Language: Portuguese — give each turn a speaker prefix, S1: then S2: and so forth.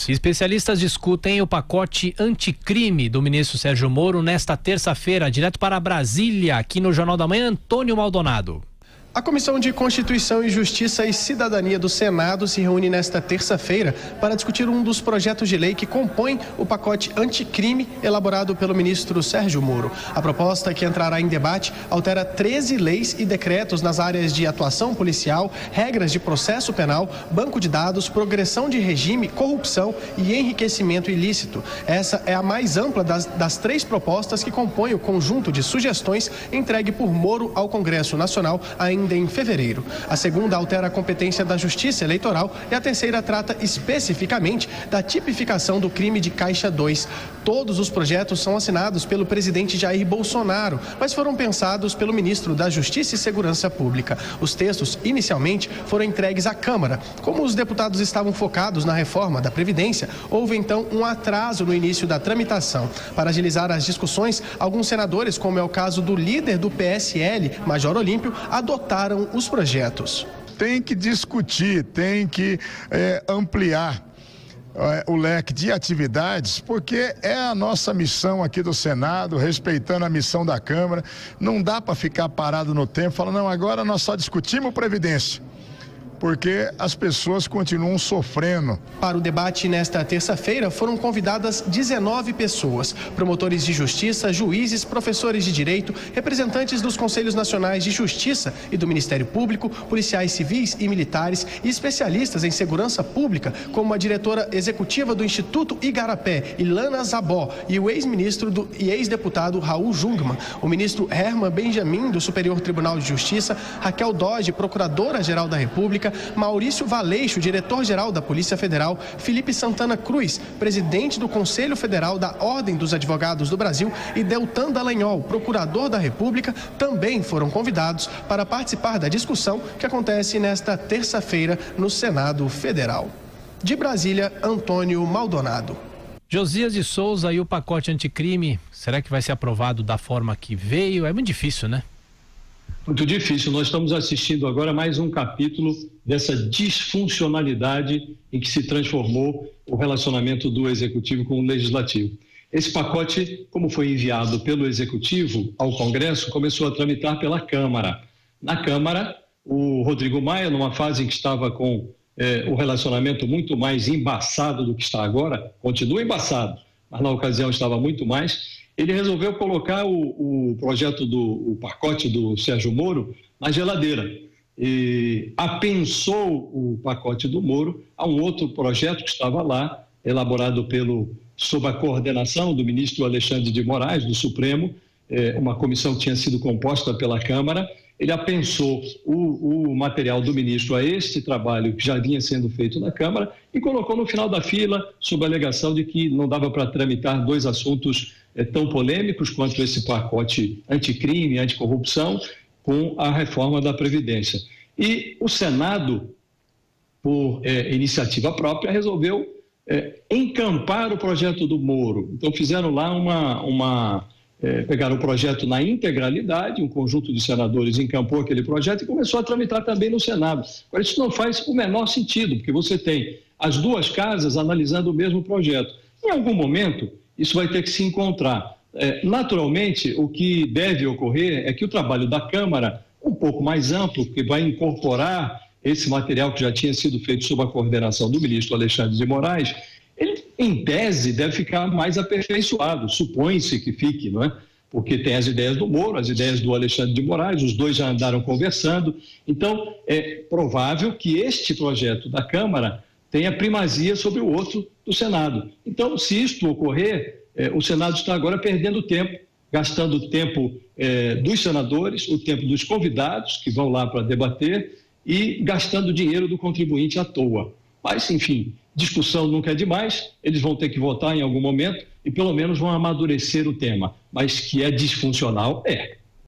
S1: Especialistas discutem o pacote anticrime do ministro Sérgio Moro nesta terça-feira. Direto para Brasília, aqui no Jornal da Manhã, Antônio Maldonado.
S2: A Comissão de Constituição e Justiça e Cidadania do Senado se reúne nesta terça-feira para discutir um dos projetos de lei que compõem o pacote anticrime elaborado pelo ministro Sérgio Moro. A proposta que entrará em debate altera 13 leis e decretos nas áreas de atuação policial, regras de processo penal, banco de dados, progressão de regime, corrupção e enriquecimento ilícito. Essa é a mais ampla das 3 propostas que compõem o conjunto de sugestões entregue por Moro ao Congresso Nacional ainda em fevereiro. A segunda altera a competência da Justiça Eleitoral e a terceira trata especificamente da tipificação do crime de Caixa 2. Todos os projetos são assinados pelo presidente Jair Bolsonaro, mas foram pensados pelo ministro da Justiça e Segurança Pública. Os textos, inicialmente, foram entregues à Câmara. Como os deputados estavam focados na reforma da Previdência, houve então um atraso no início da tramitação. Para agilizar as discussões, alguns senadores, como é o caso do líder do PSL, Major Olímpio, adotaram os projetos.
S3: Tem que discutir, tem que ampliar o leque de atividades, porque é a nossa missão aqui do Senado, respeitando a missão da Câmara. Não dá para ficar parado no tempo, falando, não, agora nós só discutimos Previdência, porque as pessoas continuam sofrendo.
S2: Para o debate nesta terça-feira foram convidadas 19 pessoas, promotores de justiça, juízes, professores de direito, representantes dos Conselhos Nacionais de Justiça e do Ministério Público, policiais civis e militares e especialistas em segurança pública, como a diretora executiva do Instituto Igarapé, Ilana Zabó, e o ex-ministro e ex-deputado Raul Jungmann, o ministro Herman Benjamin, do Superior Tribunal de Justiça, Raquel Dodge, procuradora-geral da República, Maurício Valeixo, diretor-geral da Polícia Federal, Felipe Santana Cruz, presidente do Conselho Federal da Ordem dos Advogados do Brasil, e Deltan Dallagnol, procurador da República, também foram convidados para participar da discussão que acontece nesta terça-feira no Senado Federal. De Brasília, Antônio Maldonado.
S1: Josias de Souza, e o pacote anticrime, será que vai ser aprovado da forma que veio? É muito difícil, né?
S4: Muito difícil. Nós estamos assistindo agora mais um capítulo dessa disfuncionalidade em que se transformou o relacionamento do Executivo com o Legislativo. Esse pacote, como foi enviado pelo Executivo ao Congresso, começou a tramitar pela Câmara. Na Câmara, o Rodrigo Maia, numa fase em que estava com o relacionamento muito mais embaçado do que está agora, continua embaçado, mas na ocasião estava muito mais. Ele resolveu colocar o projeto o pacote do Sérgio Moro na geladeira e apensou o pacote do Moro a um outro projeto que estava lá, elaborado sob a coordenação do ministro Alexandre de Moraes, do Supremo, uma comissão que tinha sido composta pela Câmara. Ele apensou o material do ministro a este trabalho que já vinha sendo feito na Câmara e colocou no final da fila, sob a alegação de que não dava para tramitar 2 assuntos tão polêmicos quanto esse pacote anticrime, anticorrupção, com a reforma da Previdência. E o Senado, por iniciativa própria, resolveu encampar o projeto do Moro. Então fizeram lá pegaram o projeto na integralidade, um conjunto de senadores encampou aquele projeto e começou a tramitar também no Senado. Agora, isso não faz o menor sentido, porque você tem as 2 casas analisando o mesmo projeto. Em algum momento, isso vai ter que se encontrar. Naturalmente, o que deve ocorrer é que o trabalho da Câmara, um pouco mais amplo, que vai incorporar esse material que já tinha sido feito sob a coordenação do ministro Alexandre de Moraes, ele, em tese, deve ficar mais aperfeiçoado, supõe-se que fique, não é? Porque tem as ideias do Moro, as ideias do Alexandre de Moraes, os 2 já andaram conversando. Então, é provável que este projeto da Câmara tenha primazia sobre o outro do Senado. Então, se isto ocorrer, o Senado está agora perdendo tempo, gastando o tempo dos senadores, o tempo dos convidados que vão lá para debater e gastando o dinheiro do contribuinte à toa. Mas, enfim, discussão nunca é demais, eles vão ter que votar em algum momento e pelo menos vão amadurecer o tema, mas que é disfuncional,